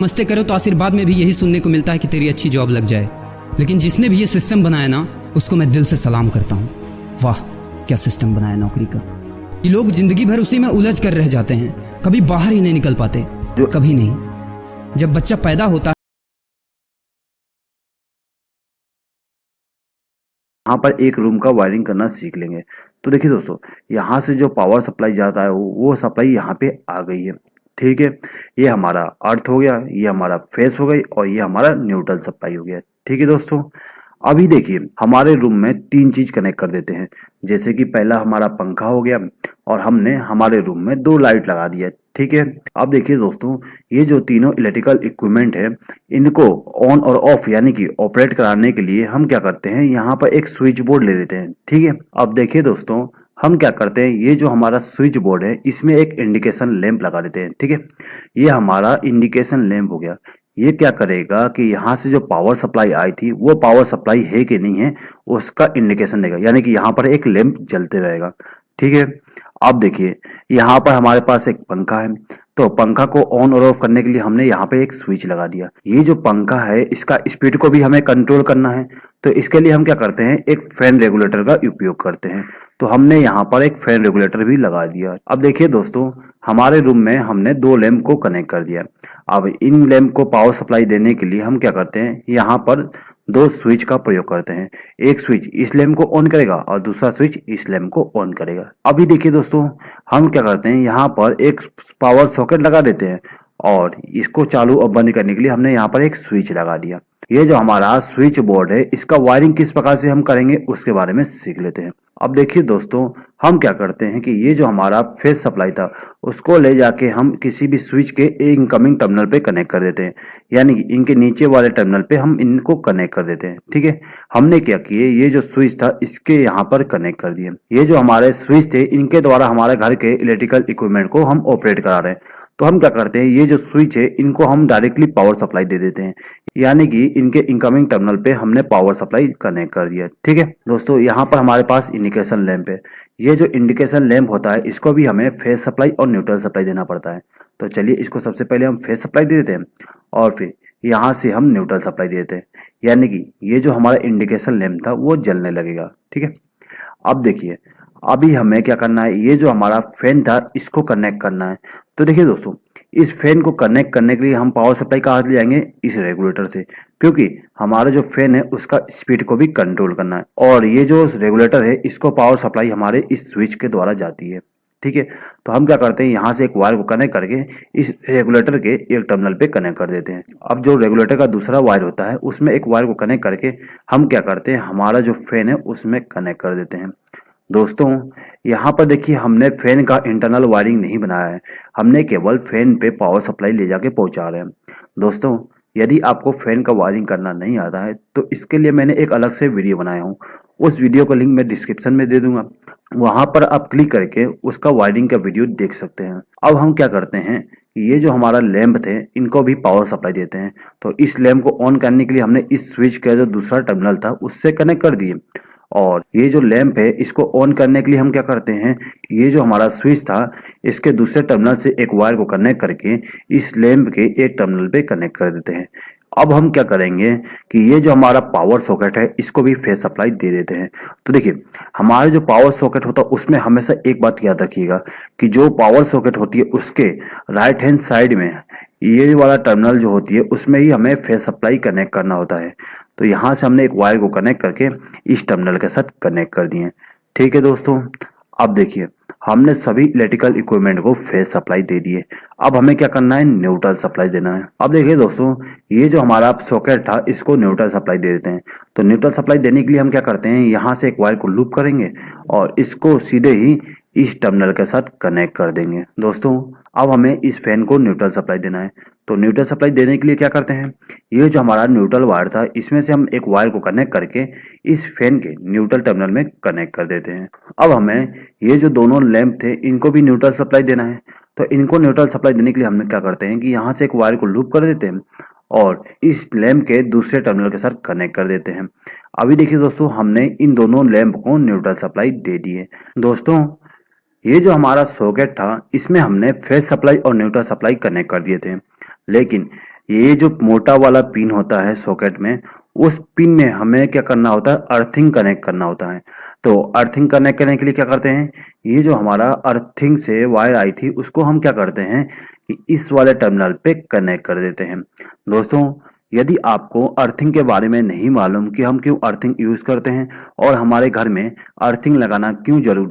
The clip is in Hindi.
नमस्ते करो तो आशीर्वाद में भी यही सुनने को मिलता है कि तेरी अच्छी जॉब लग जाए। लेकिन जिसने भी ये सिस्टम बनाया ना, उसको मैं दिल से सलाम करता हूँ। वाह क्या सिस्टम बनाया नौकरी का। ये लोग जिंदगी भर उसी में उलझ कर रह जाते हैं, कभी बाहर ही नहीं निकल पाते, कभी नहीं। जब बच्चा पैदा होता है यहाँ पर एक रूम का वायरिंग करना सीख लेंगे। तो देखिए दोस्तों, यहाँ से जो पावर सप्लाई जाता है वो सप्लाई यहाँ पे आ गई है। ठीक है, ये हमारा अर्थ हो गया, ये हमारा फेस हो गई और ये हमारा न्यूट्रल सप्लाई हो गया। ठीक है दोस्तों, अभी देखिए हमारे रूम में तीन चीज कनेक्ट कर देते हैं। जैसे कि पहला हमारा पंखा हो गया और हमने हमारे रूम में दो लाइट लगा दिया। ठीक है, अब देखिए दोस्तों, ये जो तीनों इलेक्ट्रिकल इक्विपमेंट है, इनको ऑन और ऑफ यानी कि ऑपरेट कराने के लिए हम क्या करते हैं, यहाँ पर एक स्विच बोर्ड ले लेते हैं। ठीक है, अब देखिए दोस्तों, हम क्या करते हैं, ये जो हमारा स्विच बोर्ड है इसमें एक इंडिकेशन लैंप लगा देते हैं। ठीक है, ये हमारा इंडिकेशन लैंप हो गया। ये क्या करेगा कि यहाँ से जो पावर सप्लाई आई थी वो पावर सप्लाई है कि नहीं है उसका इंडिकेशन देगा, यानी कि यहाँ पर एक लैंप जलते रहेगा। ठीक है, अब देखिए यहाँ पर हमारे पास एक पंखा है, तो पंखा को ऑन और ऑफ करने के लिए हमने यहाँ पे एक स्विच लगा दिया। ये जो पंखा है इसका स्पीड को भी हमें कंट्रोल करना है, तो इसके लिए हम क्या करते हैं, एक फैन रेगुलेटर का उपयोग करते हैं। तो हमने यहाँ पर एक फैन रेगुलेटर भी लगा दिया। अब देखिए दोस्तों, हमारे रूम में हमने दो लैंप को कनेक्ट कर दिया। अब इन लैंप को पावर सप्लाई देने के लिए हम क्या करते हैं, यहाँ पर दो स्विच का प्रयोग करते हैं। एक स्विच इस लैंप को ऑन करेगा और दूसरा स्विच इस लैंप को ऑन करेगा। अभी देखिए दोस्तों, हम क्या करते हैं, यहाँ पर एक पावर सॉकेट लगा देते हैं और इसको चालू और बंद करने के लिए हमने यहाँ पर एक स्विच लगा दिया। ये जो हमारा स्विच बोर्ड है इसका वायरिंग किस प्रकार से हम करेंगे उसके बारे में सीख लेते हैं। अब देखिए दोस्तों, हम क्या करते हैं कि ये जो हमारा फेस सप्लाई था उसको ले जाके हम किसी भी स्विच के इनकमिंग टर्मिनल पे कनेक्ट कर देते हैं, यानी कि इनके नीचे वाले टर्मिनल पे हम इनको कनेक्ट कर देते हैं। ठीक है, हमने क्या किए, ये जो स्विच था इसके यहाँ पर कनेक्ट कर दिए। ये जो हमारे स्विच थे इनके द्वारा हमारे घर के इलेक्ट्रिकल इक्विपमेंट को हम ऑपरेट करा रहे हैं। तो हम क्या करते हैं, ये जो स्विच है इनको हम डायरेक्टली पावर सप्लाई दे देते हैं, यानी कि इनके इनकमिंग टर्मिनल पे हमने पावर सप्लाई कनेक्ट कर दिया। ठीक है दोस्तों, यहाँ पर हमारे पास इंडिकेशन लैंप है। ये जो इंडिकेशन लैंप होता है इसको भी हमें फेस सप्लाई और न्यूट्रल सप्लाई देना पड़ता है। तो चलिए इसको सबसे पहले हम फेस सप्लाई दे देते हैं और फिर यहाँ से हम न्यूट्रल सप्लाई दे देते हैं, यानी कि ये जो हमारा इंडिकेशन लैंप था वो जलने लगेगा। ठीक है, अब देखिए अभी हमें क्या करना है, ये जो हमारा फैन था इसको कनेक्ट करना है। तो देखिए दोस्तों, इस फैन को कनेक्ट करने के लिए हम पावर सप्लाई कहाँ से ले जाएंगे, इस रेगुलेटर से, क्योंकि हमारा जो फैन है उसका स्पीड को भी कंट्रोल करना है और ये जो रेगुलेटर है इसको पावर सप्लाई हमारे इस स्विच के द्वारा जाती है। ठीक है, तो हम क्या करते हैं, यहाँ से एक वायर को कनेक्ट करके इस रेगुलेटर के एक टर्मिनल पे कनेक्ट कर देते हैं। अब जो रेगुलेटर का दूसरा वायर होता है उसमें एक वायर को कनेक्ट करके हम क्या करते हैं, हमारा जो फैन है उसमें कनेक्ट कर देते हैं। दोस्तों यहाँ पर देखिए हमने फैन का इंटरनल वायरिंग नहीं बनाया है, हमने केवल फैन पे पावर सप्लाई ले जाके पहुंचा रहे हैं। दोस्तों यदि आपको फैन का वायरिंग करना नहीं आता है तो इसके लिए मैंने एक अलग से वीडियो बनाया हूँ, उस वीडियो का लिंक मैं डिस्क्रिप्शन में दे दूंगा, वहां पर आप क्लिक करके उसका वायरिंग का वीडियो देख सकते हैं। अब हम क्या करते हैं, ये जो हमारा लैंप थे इनको भी पावर सप्लाई देते हैं। तो इस लैंप को ऑन करने के लिए हमने इस स्विच का जो दूसरा टर्मिनल था उससे कनेक्ट कर दिए और ये जो लैंप है इसको ऑन करने के लिए हम क्या करते हैं, ये जो हमारा स्विच था इसके दूसरे टर्मिनल से एक वायर को कनेक्ट करके इस लैंप के एक टर्मिनल पे कनेक्ट कर देते हैं। अब हम क्या करेंगे कि ये जो हमारा पावर सॉकेट है इसको भी फेस सप्लाई दे देते हैं। तो देखिए हमारा जो पावर सॉकेट होता है उसमें हमेशा एक बात याद रखिएगा कि जो पावर सॉकेट होती है उसके राइट हैंड साइड में ये वाला टर्मिनल जो होती है उसमें ही हमें फेस सप्लाई कनेक्ट करना होता है। तो यहाँ से हमने एक वायर को कनेक्ट करके इस टर्मिनल के साथ कनेक्ट कर दिए। ठीक है दोस्तों, अब देखिए हमने सभी इलेक्ट्रिकल इक्विपमेंट को फेस सप्लाई दे दिए। अब हमें क्या करना है, न्यूट्रल सप्लाई देना है। अब देखिए दोस्तों, ये जो हमारा सॉकेट था इसको न्यूट्रल सप्लाई दे देते हैं। तो न्यूट्रल सप्लाई देने के लिए हम क्या करते हैं, यहाँ से एक वायर को लूप करेंगे और इसको सीधे ही इस टर्मिनल के साथ कनेक्ट कर देंगे। दोस्तों अब हमें इस फैन को न्यूट्रल सप्लाई देना है। तो न्यूट्रल सप्लाई देने के लिए क्या करते हैं, ये जो हमारा न्यूट्रल वायर था इसमें से हम एक वायर को कनेक्ट करके इस फैन के न्यूट्रल टर्मिनल में कनेक्ट कर देते हैं। अब हमें ये जो दोनों लैंप थे इनको भी न्यूट्रल सप्लाई देना है। तो इनको न्यूट्रल सप्लाई देने के लिए हम क्या करते हैं कि यहाँ से एक वायर को लूप कर देते हैं और इस लैंप के दूसरे टर्मिनल के साथ कनेक्ट कर देते हैं। अभी देखिए दोस्तों, हमने इन दोनों लैंप को न्यूट्रल सप्लाई दे दी है। दोस्तों ये जो हमारा सॉकेट था इसमें हमने फेस सप्लाई और न्यूट्रल सप्लाई कनेक्ट कर दिए थे, लेकिन ये जो मोटा वाला पिन होता है सॉकेट में, उस पिन में हमें क्या करना होता है, अर्थिंग कनेक्ट करना होता है। तो अर्थिंग कनेक्ट करने के लिए क्या करते हैं, ये जो हमारा अर्थिंग से वायर आई थी उसको हम क्या करते हैं कि इस वाले टर्मिनल पे कनेक्ट कर देते हैं। दोस्तों, यदि आपको अर्थिंग के बारे में नहीं मालूम कि हम क्यों अर्थिंग यूज करते हैं और हमारे घर में अर्थिंग लगाना क्यों जरूरी